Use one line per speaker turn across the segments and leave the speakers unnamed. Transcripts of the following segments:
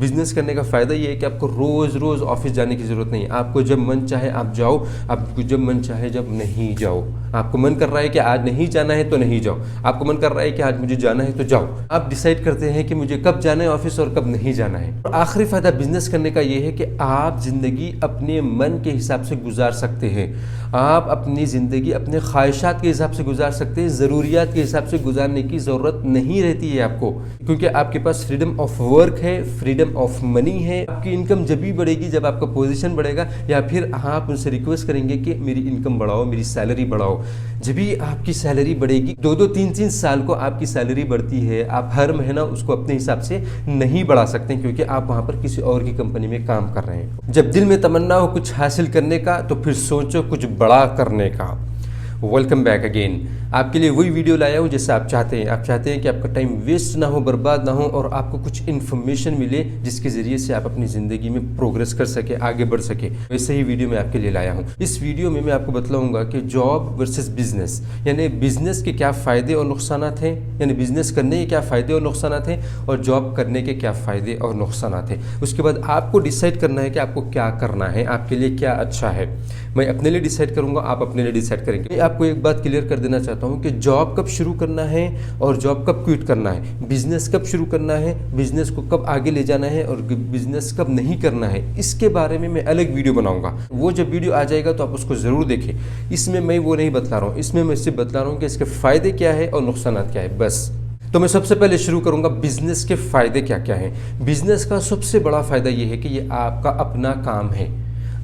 Business करने का फ़ायदा ये है कि आपको रोज़ रोज़ ऑफिस जाने की ज़रूरत नहीं है। आपको जब मन चाहे आप जाओ, आपको जब मन चाहे जब नहीं जाओ। आपको मन कर रहा है कि आज नहीं जाना है तो नहीं जाओ, आपको मन कर रहा है कि आज मुझे जाना है तो जाओ। आप डिसाइड करते हैं कि मुझे कब जाना है ऑफिस और कब नहीं जाना है। और आखिरी फ़ायदा बिजनेस करने का ये है कि आप ज़िंदगी अपने मन के हिसाब से गुजार सकते हैं। आप अपनी ज़िंदगी अपने ख्वाहिशात के हिसाब से गुजार सकते हैं। ज़रूरियात के हिसाब से गुजारने की ज़रूरत नहीं रहती है आपको, क्योंकि आपके पास फ्रीडम ऑफ वर्क है, फ्रीडम ऑफ मनी है। आपकी इनकम जब भी बढ़ेगी जब आपका पोजीशन बढ़ेगा, या फिर आप उनसे रिक्वेस्ट करेंगे कि मेरी इनकम बढ़ाओ, मेरी सैलरी बढ़ाओ। जब भी आपकी सैलरी बढ़ेगी, 2-2, 3-3 साल को आपकी सैलरी बढ़ती है, आप हर महीना उसको अपने हिसाब से नहीं बढ़ा सकते, क्योंकि आप वहाँ पर किसी और की कंपनी में काम कर रहे हैं। जब दिल में तमन्ना हो कुछ हासिल करने का, तो फिर सोचो कुछ बड़ा करने का। Welcome back again. आपके लिए वही वीडियो लाया हूँ जैसे आप चाहते हैं। आप चाहते हैं कि आपका टाइम वेस्ट ना हो, बर्बाद ना हो, और आपको कुछ इन्फॉर्मेशन मिले जिसके ज़रिए से आप अपनी ज़िंदगी में प्रोग्रेस कर सके, आगे बढ़ सके। वैसे ही वीडियो मैं आपके लिए लाया हूँ। इस वीडियो में मैं आपको बतलाऊँगा कि जॉब वर्सेस बिजनेस, यानी बिजनेस के क्या फ़ायदे और नुकसान हैं, यानी बिजनेस करने के क्या फ़ायदे और नुकसान हैं, और जॉब करने के क्या फ़ायदे और नुकसान हैं। उसके बाद आपको डिसाइड करना है कि आपको क्या करना है, आपके लिए क्या अच्छा है। मैं अपने लिए डिसाइड करूँगा, आप अपने लिए डिसाइड करेंगे। आपको एक बात क्लियर कर देना चाहता हूँ कि जॉब कब शुरू करना है और जॉब कब क्विट करना है, बिजनेस कब शुरू करना है, बिजनेस को कब आगे ले जाना है, और बिजनेस कब नहीं करना है, इसके बारे में मैं अलग वीडियो बनाऊंगा। वो जब वीडियो आ जाएगा तो आप उसको ज़रूर देखें। इसमें मैं वो नहीं बतला रहा हूँ, इसमें मैं सिर्फ बतला रहा हूँ कि इसके फ़ायदे क्या है और नुकसान क्या है, बस। तो मैं सबसे पहले शुरू करूंगा बिजनेस के फ़ायदे क्या क्या हैं। बिजनेस का सबसे बड़ा फ़ायदा ये है कि ये आपका अपना काम है।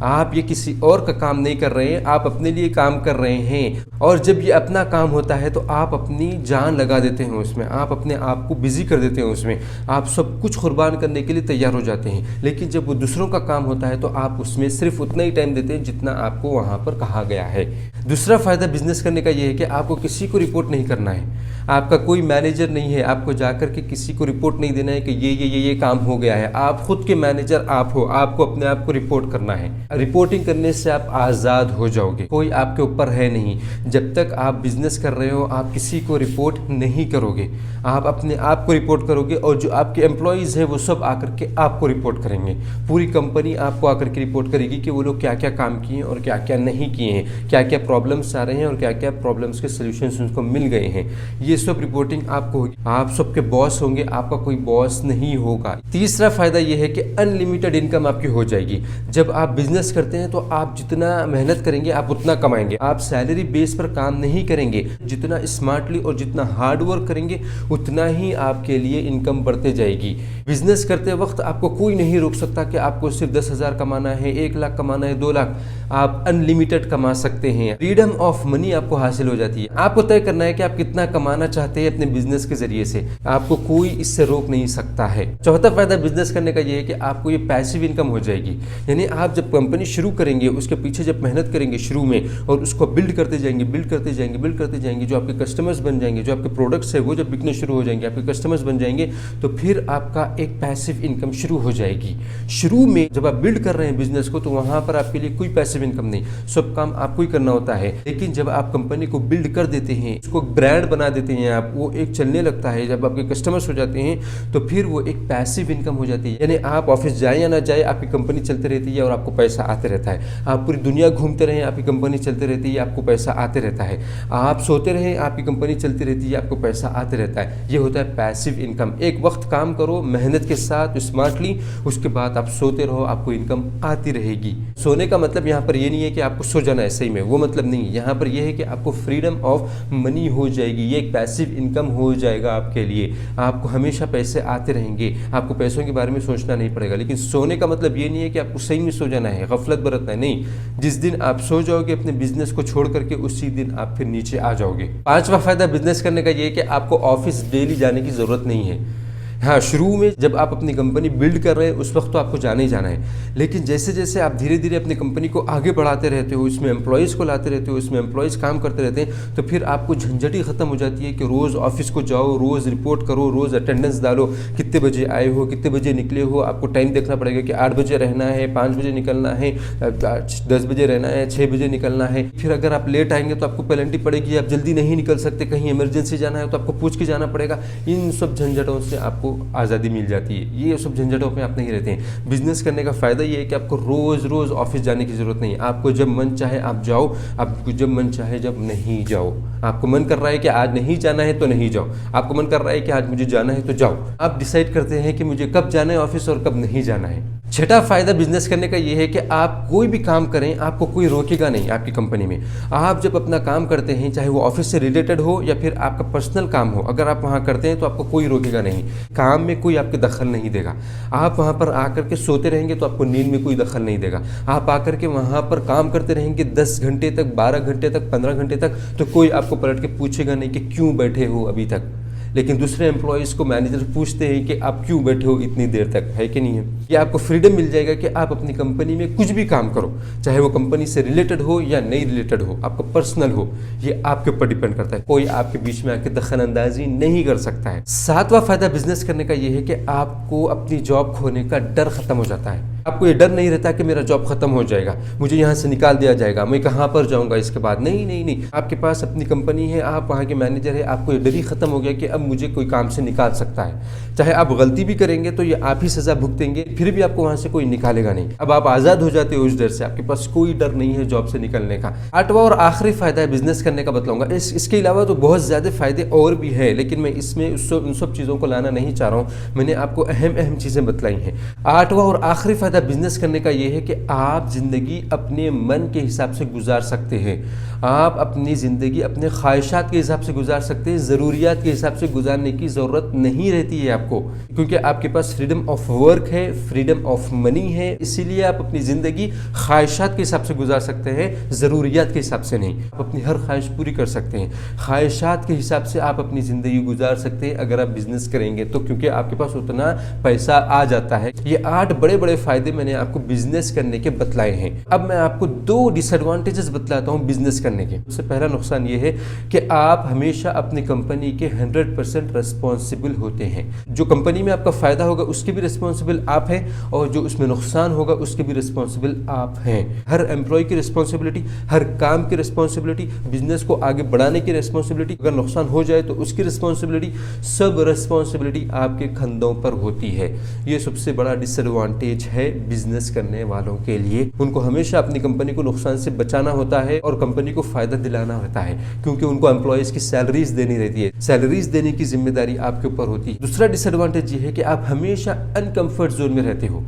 आप ये किसी और का काम नहीं कर रहे हैं, आप अपने लिए काम कर रहे हैं। और जब ये अपना काम होता है तो आप अपनी जान लगा देते हैं उसमें, आप अपने आप को बिजी कर देते हैं उसमें, आप सब कुछ कुर्बान करने के लिए तैयार हो जाते हैं। लेकिन जब वो दूसरों का काम होता है तो आप उसमें सिर्फ उतना ही टाइम देते हैं जितना आपको वहाँ पर कहा गया है। दूसरा फ़ायदा बिजनेस करने का ये है कि आपको किसी को रिपोर्ट नहीं करना है। आपका कोई मैनेजर नहीं है, आपको जाकर के किसी को रिपोर्ट नहीं देना है कि ये काम हो गया है। आप खुद के मैनेजर आप हो, आपको अपने आप को रिपोर्ट करना है। रिपोर्टिंग करने से आप आज़ाद हो जाओगे, कोई आपके ऊपर है नहीं। जब तक आप बिजनेस कर रहे हो आप किसी को रिपोर्ट नहीं करोगे, आप अपने आप को रिपोर्ट करोगे, और जो आपके एम्प्लॉयज़ हैं वो सब आकर के आपको रिपोर्ट करेंगे। पूरी कंपनी आपको आकर के रिपोर्ट करेगी कि वो लोग क्या क्या काम किए हैं और क्या क्या नहीं किए हैं, क्या क्या प्रॉब्लम्स आ रहे हैं और क्या क्या प्रॉब्लम्स के सोल्यूशंस उनको मिल गए हैं। ये सब रिपोर्टिंग आपको होगी। आप सबके बॉस होंगे, आपका कोई बॉस नहीं होगा। तीसरा फायदा ये है कि अनलिमिटेड इनकम आपकी हो जाएगी। जब आप बिजनेस करते हैं तो आप जितना मेहनत करेंगे आप उतना कमाएंगे। आप सैलरी बेस पर काम नहीं करेंगे, जितना स्मार्टली और जितना हार्ड वर्क करेंगे उतना ही आपके लिए इनकम बढ़ते जाएगी। बिजनेस करते वक्त आपको कोई नहीं रोक सकता कि आपको सिर्फ 10,000 कमाना है, 1 लाख कमाना है, 2 लाख। आप अनलिमिटेड कमा सकते हैं। फ्रीडम ऑफ मनी आपको हासिल हो जाती है। आपको तय करना है कि आप कितना कमाना चाहते हैं अपने बिजनेस के जरिए से, आपको कोई इससे रोक नहीं सकता है। चौथा फायदा बिजनेस करने का ये है कि आपको ये पैसिव इनकम हो जाएगी। यानी आप जब कंपनी शुरू करेंगे, उसके पीछे जब मेहनत करेंगे शुरू में, और उसको बिल्ड करते जाएंगे, बिल्ड करते जाएंगे, बिल्ड करते जाएंगे, जो आपके कस्टमर्स बन जाएंगे, जो आपके प्रोडक्ट्स है वो जब बिकने शुरू हो जाएंगे, आपके कस्टमर्स बन जाएंगे, तो फिर आपका एक पैसिव इनकम शुरू हो जाएगी। शुरू में जब आप बिल्ड कर रहे हैं बिजनेस को तो वहां पर आपके लिए कोई पैसिव इनकम नहीं, सब काम आपको ही करना होता है। लेकिन जब आप कंपनी को बिल्ड कर देते हैं, उसको ब्रांड बना देते हैं, आप वो एक चलने लगता है, जब आपके कस्टमर्स हो जाते हैं तो फिर वो एक पैसिव इनकम हो जाती है। यानी आप ऑफिस जाए या ना जाए आपकी कंपनी चलती रहती है और आपको पैसा आते रहता है। आप पूरी दुनिया घूमते रहें आपकी कंपनी चलती रहती है, आपको पैसा आते रहता है। आप सोते रहें आपकी कंपनी चलती रहती है, आपको पैसा आते रहता है। ये होता है पैसिव इनकम। एक वक्त काम करो मेहनत के साथ स्मार्टली, उसके बाद आप सोते रहो, आपको इनकम आती रहेगी। सोने का मतलब यहाँ पर ये नहीं है कि आपको सो जाना है, सही में वो मतलब नहीं। यहाँ पर यह है कि आपको फ्रीडम ऑफ मनी हो जाएगी, ये एक पैसिव इनकम हो जाएगा आपके लिए। आपको हमेशा पैसे आते रहेंगे, आपको पैसों के बारे में सोचना नहीं पड़ेगा। लेकिन सोने का मतलब ये नहीं है कि आपको सही में सो जाना है, गफलत बरतना है, नहीं। जिस दिन आप सो जाओगे अपने बिजनेस को छोड़ करके, उसी दिन आप फिर नीचे आ जाओगे। पांचवा फायदा बिजनेस करने का ये है कि आपको ऑफिस डेली जाने की जरूरत नहीं है। हाँ, शुरू में जब आप अपनी कंपनी बिल्ड कर रहे हैं उस वक्त तो आपको जाना ही जाना है। लेकिन जैसे जैसे आप धीरे धीरे अपनी कंपनी को आगे बढ़ाते रहते हो, इसमें एम्प्लॉयज़ को लाते रहते हो, इसमें एम्प्लॉयज़ काम करते रहते हैं, तो फिर आपको झंझट ही ख़त्म हो जाती है कि रोज़ ऑफिस को जाओ, रोज़ रिपोर्ट करो, रोज़ अटेंडेंस डालो, कितने बजे आए हो, कितने बजे निकले हो। आपको टाइम देखना पड़ेगा कि 8 बजे रहना है, 5 बजे निकलना है, 10 बजे रहना है, 6 बजे निकलना है। फिर अगर आप लेट आएंगे तो आपको पेनल्टी पड़ेगी, आप जल्दी नहीं निकल सकते, कहीं इमरजेंसी जाना है तो आपको पूछ के जाना पड़ेगा। इन सब झंझटों से आपको आज़ादी मिल जाती है। ये सब झंझटों पे आप नहीं रहते हैं। बिजनेस करने का फ़ायदा ये है कि आपको रोज़ रोज़ ऑफिस जाने की ज़रूरत नहीं है। आपको जब मन चाहे आप जाओ, आपको जब मन चाहे जब नहीं जाओ। आपको मन कर रहा है कि आज नहीं जाना है तो नहीं जाओ, आपको मन कर रहा है कि आज मुझे जाना है तो जाओ। आप डिसाइड करते हैं कि मुझे कब जाना है ऑफिस और कब नहीं जाना है। छठा फ़ायदा बिजनेस करने का ये है कि आप कोई भी काम करें, आपको कोई रोकेगा नहीं। आपकी कंपनी में आप जब अपना काम करते हैं, चाहे वो ऑफिस से रिलेटेड हो या फिर आपका पर्सनल काम हो, अगर आप वहाँ करते हैं तो आपको कोई रोकेगा नहीं। काम में कोई आपके दखल नहीं देगा। आप वहाँ पर आकर के सोते रहेंगे तो आपको नींद में कोई दखल नहीं देगा। आप आकर के वहाँ पर काम करते रहेंगे 10 घंटे तक, 12 घंटे तक, 15 घंटे तक, तो कोई आपको पलट के पूछेगा नहीं कि क्यों बैठे हो अभी तक। लेकिन दूसरे एम्प्लॉयज़ को मैनेजर पूछते हैं कि आप क्यों बैठे हो इतनी देर तक, है कि नहीं है। ये आपको फ्रीडम मिल जाएगा कि आप अपनी कंपनी में कुछ भी काम करो, चाहे वो कंपनी से रिलेटेड हो या नहीं रिलेटेड हो, आपका पर्सनल हो, ये आपके ऊपर डिपेंड करता है। कोई आपके बीच में आके दखल अंदाजी नहीं कर सकता है। सातवां फायदा बिजनेस करने का ये है कि आपको अपनी जॉब खोने का डर खत्म हो जाता है। आपको ये डर नहीं रहता कि मेरा जॉब खत्म हो जाएगा, मुझे यहाँ से निकाल दिया जाएगा, मैं कहाँ पर जाऊँगा इसके बाद। नहीं नहीं नहीं, आपके पास अपनी कंपनी है, आप वहाँ के मैनेजर है, आपको ये डर ही खत्म हो गया कि अब मुझे कोई काम से निकाल सकता है। चाहे आप गलती भी करेंगे तो ये आप ही सज़ा भुगतेंगे, फिर भी आपको वहाँ से कोई निकालेगा नहीं। अब आप आज़ाद हो जाते हो उस डर से, आपके पास कोई डर नहीं है जॉब से निकलने का। आठवां और आखिरी फ़ायदा है बिजनेस करने का बतलाऊँगा। इसके अलावा तो बहुत ज़्यादा फ़ायदे और भी है, लेकिन मैं इसमें उन सब चीज़ों को लाना नहीं चाह रहा हूँ। मैंने आपको अहम चीज़ें बतलाई हैं। आठवां और आखिरी फ़ायदा बिजनेस करने का ये है कि आप ज़िंदगी अपने मन के हिसाब से गुजार सकते हैं। आप अपनी ज़िंदगी अपने ख्वाहिशात के हिसाब से गुजार सकते हैं। ज़रूरियात के हिसाब से गुजारने की ज़रूरत नहीं रहती है आपको, क्योंकि आपके पास फ्रीडम ऑफ वर्क है, फ्रीडम ऑफ मनी है। इसीलिए आप अपनी ज़िंदगी ख्वाहिशात के हिसाब से गुजार सकते हैं, ज़रूरियात के हिसाब से नहीं। आप अपनी हर ख्वाहिश पूरी कर सकते हैं। ख्वाहिशात के हिसाब से आप अपनी ज़िंदगी गुजार सकते हैं अगर आप बिज़नेस करेंगे तो, क्योंकि आपके पास उतना पैसा आ जाता है। ये 8 बड़े बड़े फ़ायदे मैंने आपको बिजनेस करने के बतलाए हैं। अब मैं आपको 2 डिसएडवांटेजेस बतलाता हूँ बिजनेस करने के। सबसे पहला नुकसान ये है कि आप हमेशा अपनी कंपनी के 100% रिस्पॉन्सिबल होते हैं। जो कंपनी में आपका फ़ायदा होगा उसके भी रिस्पॉन्सिबल आप हैं, और जो उसमें नुकसान होगा उसके भी रिस्पॉन्सिबल आप हैं। हर एम्प्लॉय की रिस्पॉन्सिबिलिटी, हर काम की रिस्पॉन्सिबिलिटी, बिजनेस को आगे बढ़ाने की रिस्पॉन्सिबिलिटी, अगर नुकसान हो जाए तो उसकी रिस्पॉन्सिबिलिटी, सब रिस्पॉन्सिबिलिटी आपके कंधों पर होती है। ये सबसे बड़ा डिसएडवांटेज है बिजनेस करने वालों के लिए। उनको हमेशा अपनी कंपनी को नुकसान से बचाना होता है और कंपनी को फ़ायदा दिलाना होता है, क्योंकि उनको एम्प्लॉयज़ की सैलरीज देनी रहती है। सैलरीज देने की जिम्मेदारी आपके ऊपर होती है। दूसरा डिसएडवांटेज ये है कि आप हमेशा अनकंफर्ट जोन में रहते हो।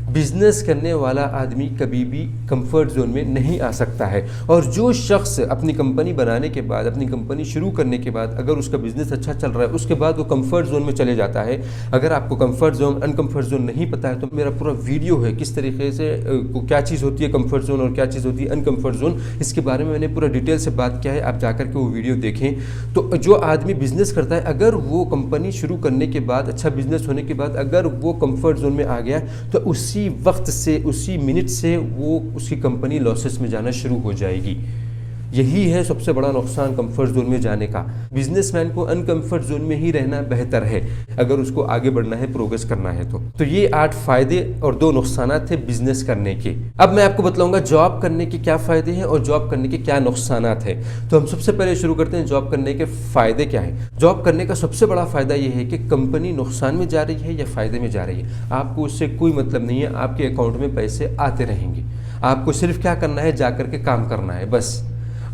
बिजनेस करने वाला आदमी कभी भी कंफर्ट जोन में नहीं आ सकता है। और जो शख्स अपनी कंपनी बनाने के बाद, अपनी कंपनी शुरू करने के बाद, अगर उसका बिजनेस अच्छा चल रहा है, उसके बाद वो कंफर्ट जोन में चले जाता है। अगर आपको कंफर्ट जोन, अनकंफर्ट जोन नहीं पता है तो मेरा पूरा वीडियो है किस तरीके से क्या चीज़ होती है कंफर्ट जोन और क्या चीज़ होती है अनकंफर्ट जोन, इसके बारे में मैंने पूरा डिटेल से बात किया है। आप जाकर के वो वीडियो देखें। तो जो आदमी बिजनेस करता है, अगर वो कंपनी शुरू करने के बाद, अच्छा बिजनेस होने के बाद अगर वो कंफर्ट जोन में आ गया तो उसी वक्त से, उसी मिनट से वो उसकी कंपनी लॉसेस में जाना शुरू हो जाएगी। यही है सबसे बड़ा नुकसान कंफर्ट जोन में जाने का। बिजनेसमैन को अनकंफर्ट जोन में ही रहना बेहतर है अगर उसको आगे बढ़ना है, प्रोग्रेस करना है तो ये 8 फायदे और 2 नुकसान थे बिजनेस करने के। अब मैं आपको बतलाऊंगा जॉब करने के क्या फ़ायदे हैं और जॉब करने के क्या नुकसान हैं। तो हम सबसे पहले शुरू करते हैं जॉब करने के फ़ायदे क्या हैं। जॉब करने का सबसे बड़ा फ़ायदा ये है कि कंपनी नुकसान में जा रही है या फ़ायदे में जा रही है, आपको उससे कोई मतलब नहीं है। आपके अकाउंट में पैसे आते रहेंगे। आपको सिर्फ क्या करना है, जाकर के काम करना है बस।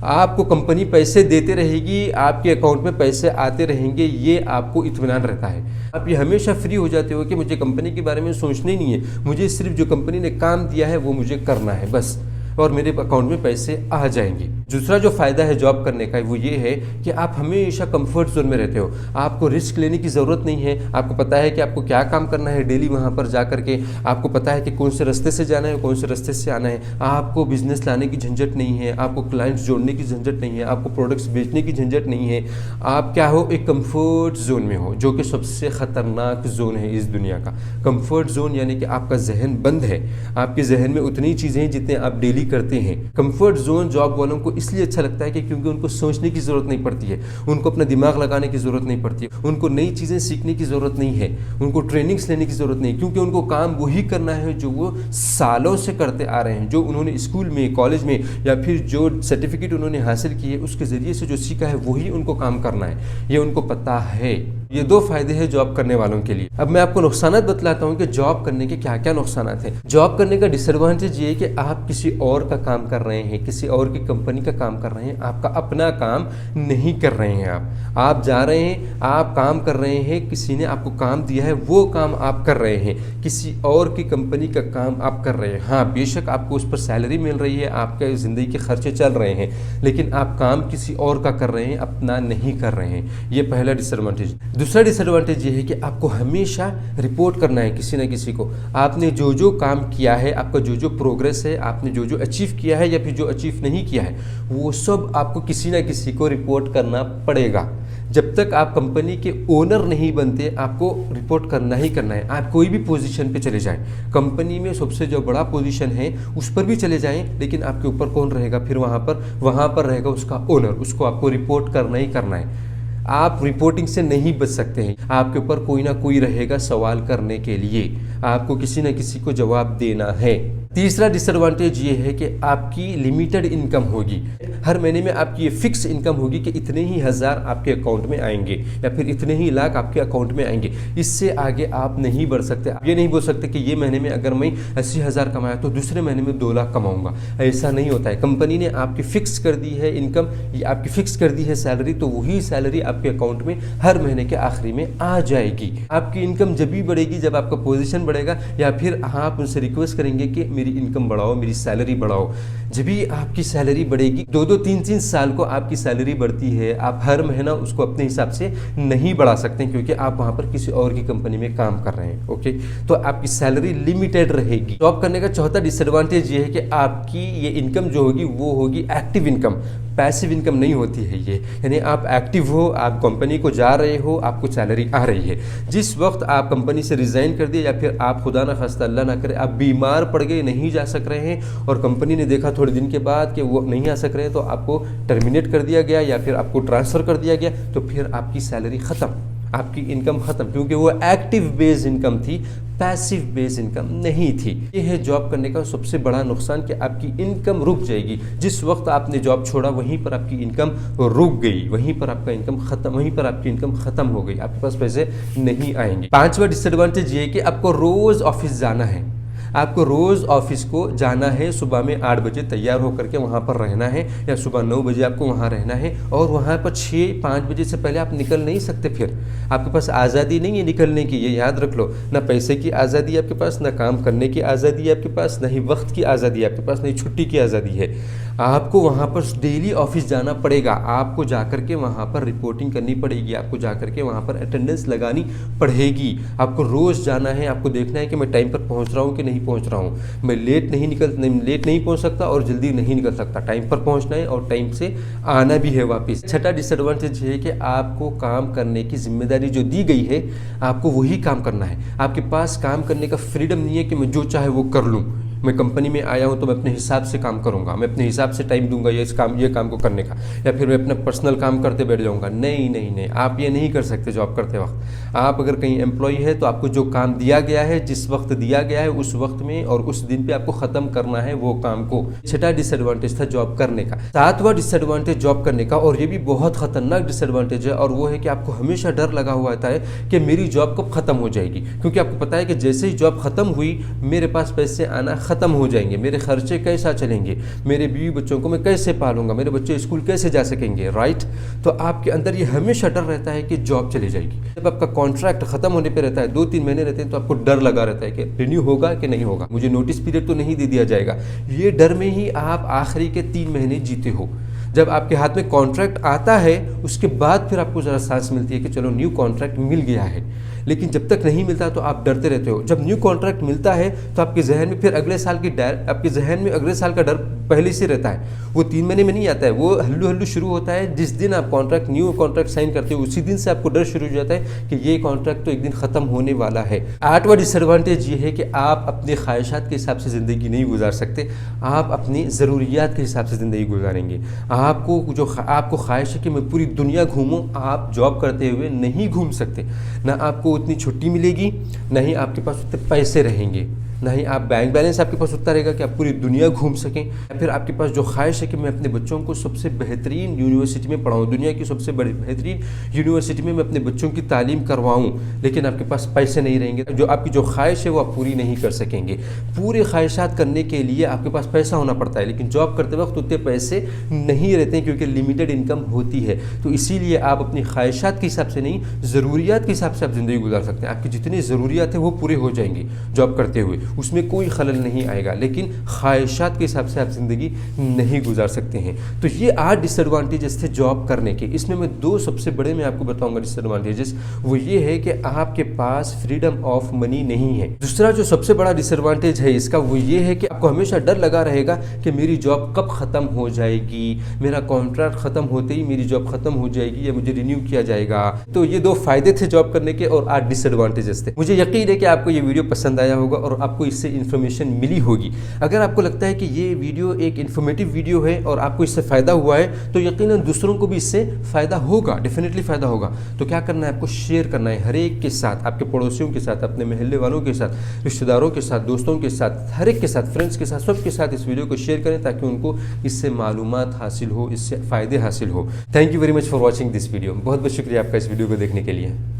आपको कंपनी पैसे देते रहेगी, आपके अकाउंट में पैसे आते रहेंगे, ये आपको इत्मीनान रहता है। आप ये हमेशा फ्री हो जाते हो कि मुझे कंपनी के बारे में सोचना ही नहीं है, मुझे सिर्फ जो कंपनी ने काम दिया है वो मुझे करना है बस, और मेरे अकाउंट में पैसे आ जाएंगे। दूसरा जो फ़ायदा है जॉब करने का वो ये है कि आप हमेशा कंफर्ट जोन में रहते हो। आपको रिस्क लेने की ज़रूरत नहीं है। आपको पता है कि आपको क्या काम करना है डेली वहाँ पर जा कर के। आपको पता है कि कौन से रास्ते से जाना है, कौन से रास्ते से आना है। आपको बिजनेस लाने की झंझट नहीं है, आपको क्लाइंट्स जोड़ने की झंझट नहीं है, आपको प्रोडक्ट्स बेचने की झंझट नहीं है। आप क्या हो, एक कम्फर्ट जोन में हो, जो कि सबसे ख़तरनाक जोन है इस दुनिया का। कम्फर्ट जोन यानी कि आपका जहन बंद है, आपके जहन में उतनी चीज़ें हैं जितने आप डेली करते हैं। कंफर्ट जोन जॉब वालों को इसलिए अच्छा लगता है कि क्योंकि उनको सोचने की ज़रूरत नहीं पड़ती है, उनको अपना दिमाग लगाने की ज़रूरत नहीं पड़ती है, उनको नई चीज़ें सीखने की ज़रूरत नहीं है, उनको ट्रेनिंग्स लेने की ज़रूरत नहीं, क्योंकि उनको काम वही करना है जो वो सालों से करते आ रहे हैं, जो उन्होंने स्कूल में, कॉलेज में या फिर जो सर्टिफिकेट उन्होंने हासिल की है उसके ज़रिए से जो सीखा है वही उनको काम करना है, ये उनको पता है। ये 2 फायदे हैं जॉब करने वालों के लिए। अब मैं आपको नुकसानात बतलाता हूँ कि जॉब करने के क्या क्या नुकसानात हैं। जॉब करने का डिसएडवांटेज ये है कि आप किसी और का काम कर रहे हैं, किसी और की कंपनी का काम कर रहे हैं, आपका अपना काम नहीं कर रहे हैं। आप जा रहे हैं, आप काम कर रहे हैं, किसी ने आपको काम दिया है, वो काम आप कर रहे हैं, किसी और की कंपनी का काम आप कर रहे हैं। हाँ, बेशक आपको उस पर सैलरी मिल रही है, आपके ज़िंदगी के खर्चे चल रहे हैं, लेकिन आप काम किसी और का कर रहे हैं, अपना नहीं कर रहे हैं। ये पहला डिसएडवांटेज। दूसरा डिसएडवांटेज ये है कि आपको हमेशा रिपोर्ट करना है किसी न किसी को। आपने जो जो काम किया है, आपका जो जो प्रोग्रेस है, आपने जो जो अचीव किया है या फिर जो अचीव नहीं किया है, वो सब आपको किसी न किसी को रिपोर्ट करना पड़ेगा। जब तक आप कंपनी के ओनर नहीं बनते, आपको रिपोर्ट करना ही करना है। आप कोई भी पोजीशन पे चले जाएं, कंपनी में सबसे जो बड़ा पोजीशन है उस पर भी चले जाएं, लेकिन आपके ऊपर कौन रहेगा फिर वहाँ पर रहेगा उसका ओनर। उसको आपको रिपोर्ट करना ही करना है। आप रिपोर्टिंग से नहीं बच सकते हैं। आपके ऊपर कोई ना कोई रहेगा सवाल करने के लिए, आपको किसी न किसी को जवाब देना है। तीसरा डिसएडवांटेज ये है कि आपकी लिमिटेड इनकम होगी। हर महीने में आपकी ये फिक्स इनकम होगी कि इतने ही हज़ार आपके अकाउंट में आएंगे या फिर इतने ही लाख आपके अकाउंट में आएंगे। इससे आगे आप नहीं बढ़ सकते। आप ये नहीं बोल सकते कि ये महीने में अगर मैं 80,000 कमाया तो दूसरे महीने में 2 लाख कमाऊंगा। ऐसा नहीं होता है। कंपनी ने आपकी फिक्स कर दी है इनकम, ये आपकी फिक्स कर दी है सैलरी, तो वही सैलरी आपके अकाउंट में हर महीने के आखिरी में आ जाएगी। आपकी इनकम जब भी बढ़ेगी जब आपका पोजीशन बढ़ेगा, या फिर आप उनसे रिक्वेस्ट करेंगे कि मेरी इनकम बढ़ाओ, मेरी सैलरी बढ़ाओ। जब भी आपकी सैलरी बढ़ेगी, 2-2, 3-3 साल को आपकी सैलरी बढ़ती है, आप हर महीना उसको अपने हिसाब से नहीं बढ़ा सकते क्योंकि आप वहाँ पर किसी और की कंपनी में काम कर रहे हैं। ओके, तो आपकी सैलरी लिमिटेड रहेगी। जॉब करने का चौथा डिसएडवांटेज ये है कि आपकी ये इनकम जो होगी वो होगी एक्टिव इनकम, पैसिव इनकम नहीं होती है ये। यानी आप एक्टिव हो, आप कंपनी को जा रहे हो, आपको सैलरी आ रही है। जिस वक्त आप कंपनी से रिज़ाइन कर दिए या फिर आप खुदा ना खास्ता अल्लाह ना करे आप बीमार पड़ गए, नहीं जा सक रहे हैं और कंपनी ने देखा थोड़े दिन के बाद कि वो नहीं आ सक रहे हैं, तो आपको टर्मिनेट कर दिया गया या फिर आपको ट्रांसफ़र कर दिया गया, तो फिर आपकी सैलरी ख़त्म, आपकी इनकम ख़त्म, क्योंकि वो एक्टिव बेस्ड इनकम थी, पैसिव बेस इनकम नहीं थी। ये है जॉब करने का सबसे बड़ा नुकसान कि आपकी इनकम रुक जाएगी। जिस वक्त आपने जॉब छोड़ा वहीं पर आपकी इनकम रुक गई, वहीं पर आपका इनकम खत्म, वहीं पर आपकी इनकम खत्म हो गई, आपके पास पैसे नहीं आएंगे। पांचवा डिसएडवांटेज ये है कि आपको रोज़ ऑफिस जाना है। आपको रोज़ ऑफिस को जाना है, सुबह में 8 बजे तैयार होकर के वहाँ पर रहना है, या सुबह 9 बजे आपको वहाँ रहना है, और वहाँ पर 6-5 बजे से पहले आप निकल नहीं सकते। फिर आपके पास आज़ादी नहीं है निकलने की, ये याद रख लो। ना पैसे की आज़ादी है आपके पास, ना काम करने की आज़ादी है आपके पास, ना ही वक्त की आज़ादी है आपके पास, ना ही छुट्टी की आज़ादी है। आपको वहाँ पर डेली ऑफिस जाना पड़ेगा, आपको जाकर के वहाँ पर रिपोर्टिंग करनी पड़ेगी, आपको जाकर के वहाँ पर अटेंडेंस लगानी पड़ेगी। आपको रोज़ जाना है, आपको देखना है कि मैं टाइम पर पहुँच रहा हूँ कि नहीं पहुँच रहा हूँ, मैं लेट नहीं पहुँच सकता और जल्दी नहीं निकल सकता। टाइम पर पहुँचना है और टाइम से आना भी है वापस। छठा डिसएडवांटेज है कि आपको काम करने की जिम्मेदारी जो दी गई है, आपको वही काम करना है। आपके पास काम करने का फ्रीडम नहीं है कि मैं जो चाहे वो कर लूँ। मैं कंपनी में आया हूँ तो मैं अपने हिसाब से काम करूँगा, मैं अपने हिसाब से टाइम दूंगा ये काम को करने का, या फिर मैं अपना पर्सनल काम करते बैठ जाऊँगा। नहीं, आप ये नहीं कर सकते जॉब करते वक्त। आप अगर कहीं एम्प्लॉय है तो आपको जो काम दिया गया है, जिस वक्त दिया गया है, उस वक्त में और उस दिन पे आपको ख़त्म करना है वो काम को। छठा डिसएडवांटेज था जॉब करने का। सातवां डिसएडवांटेज जॉब करने का, और ये भी बहुत ख़तरनाक डिसएडवांटेज है, और वो है कि आपको हमेशा डर लगा हुआ रहता है कि मेरी जॉब कब ख़त्म हो जाएगी, क्योंकि आपको पता है कि जैसे ही जॉब ख़त्म हुई मेरे पास पैसे आना ख़त्म हो जाएंगे, मेरे खर्चे कैसा चलेंगे, मेरे बीवी बच्चों को मैं कैसे पालूंगा, मेरे बच्चे स्कूल कैसे जा सकेंगे, राइट। तो आपके अंदर ये हमेशा डर रहता है कि जॉब चली जाएगी। जब आपका कॉन्ट्रैक्ट खत्म होने पे रहता है, 2-3 महीने रहते हैं, तो आपको डर लगा रहता है कि रिन्यू होगा कि नहीं होगा, मुझे नोटिस पीरियड तो नहीं दे दिया जाएगा। ये डर में ही आप आखिरी के 3 महीने जीते हो। जब आपके हाथ में कॉन्ट्रैक्ट आता है उसके बाद फिर आपको ज़रा सांस मिलती है कि चलो न्यू कॉन्ट्रैक्ट मिल गया है, लेकिन जब तक नहीं मिलता तो आप डरते रहते हो। जब न्यू कॉन्ट्रैक्ट मिलता है तो आपके जहन में फिर अगले साल का डर पहले से रहता है। वो 3 महीने में नहीं आता है, वो हल्लू शुरू होता है जिस दिन आप न्यू कॉन्ट्रैक्ट साइन करते हो, उसी दिन से आपको डर शुरू हो जाता है कि ये कॉन्ट्रैक्ट तो एक दिन ख़त्म होने वाला है। 8वां डिसएडवांटेज ये है कि आप अपने ख्वाहिशात के हिसाब से ज़िंदगी नहीं गुजार सकते, आप अपनी ज़रूरियात के हिसाब से ज़िंदगी गुजारेंगे। आपको ख्वाहिश है कि मैं पूरी दुनिया घूमूं, आप जॉब करते हुए नहीं घूम सकते। ना आपको उतनी छुट्टी मिलेगी, ना ही आपके पास उतने पैसे रहेंगे। ना ही आप बैंक बैलेंस आपके पास उतना रहेगा कि आप पूरी दुनिया घूम सकें, या फिर आपके पास जो ख्वाहिश है कि मैं अपने बच्चों को सबसे बेहतरीन यूनिवर्सिटी में पढ़ाऊँ, दुनिया की सबसे बड़ी बेहतरीन यूनिवर्सिटी में मैं अपने बच्चों की तालीम करवाऊँ, लेकिन आपके पास पैसे नहीं रहेंगे, जो आपकी जो ख्वाहिश है वो आप पूरी नहीं कर सकेंगे। पूरी ख्वाहिशात करने के लिए आपके पास पैसा होना पड़ता है, लेकिन जॉब करते वक्त उतने पैसे नहीं रहते हैं क्योंकि लिमिटेड इनकम होती है। तो इसीलिए आप अपनी ख्वाहिशात के हिसाब से नहीं, ज़रूरियात के हिसाब से आप ज़िंदगी गुजार सकते हैं। आपकी जितनी ज़रूरियात है वो पूरे हो जाएंगी जॉब करते हुए, उसमें कोई खलल नहीं आएगा, लेकिन ख्वाहिशात के हिसाब से आप ज़िंदगी नहीं गुजार सकते हैं। तो ये 8 डिसएडवांटेजेस थे जॉब करने के। इसमें मैं 2 सबसे बड़े मैं आपको बताऊंगा डिसएडवांटेजेस। वो ये है कि आपके पास फ्रीडम ऑफ मनी नहीं है। दूसरा जो सबसे बड़ा डिसएडवांटेज है इसका वो ये है कि आपको हमेशा डर लगा रहेगा कि मेरी जॉब कब ख़त्म हो जाएगी, मेरा कॉन्ट्रैक्ट ख़त्म होते ही मेरी जॉब ख़त्म हो जाएगी या मुझे रिन्यू किया जाएगा। तो ये 2 फ़ायदे थे जॉब करने के और 8 डिसएडवांटेजेस थे। मुझे यकीन है कि आपको ये वीडियो पसंद आया होगा और आपको इससे इन्फॉर्मेशन मिली होगी। अगर आपको लगता है कि ये वीडियो एक इन्फॉर्मेटिव वीडियो है और आपको इससे फ़ायदा हुआ है, तो यकीनन दूसरों को भी इससे फ़ायदा होगा, डेफिनेटली फ़ायदा होगा। तो क्या करना है, आपको शेयर करना है हर एक के साथ, आपके पड़ोसियों के साथ, अपने महल्ले वालों के साथ, रिश्तेदारों के साथ, दोस्तों के साथ, हर एक के साथ, फ्रेंड्स के साथ, सबके साथ इस वीडियो को शेयर करें ताकि उनको इससे मालूमात हासिल हो, इससे फ़ायदे हासिल हो। Thank you very much for watching this video. बहुत बहुत शुक्रिया आपका इस वीडियो को देखने के लिए।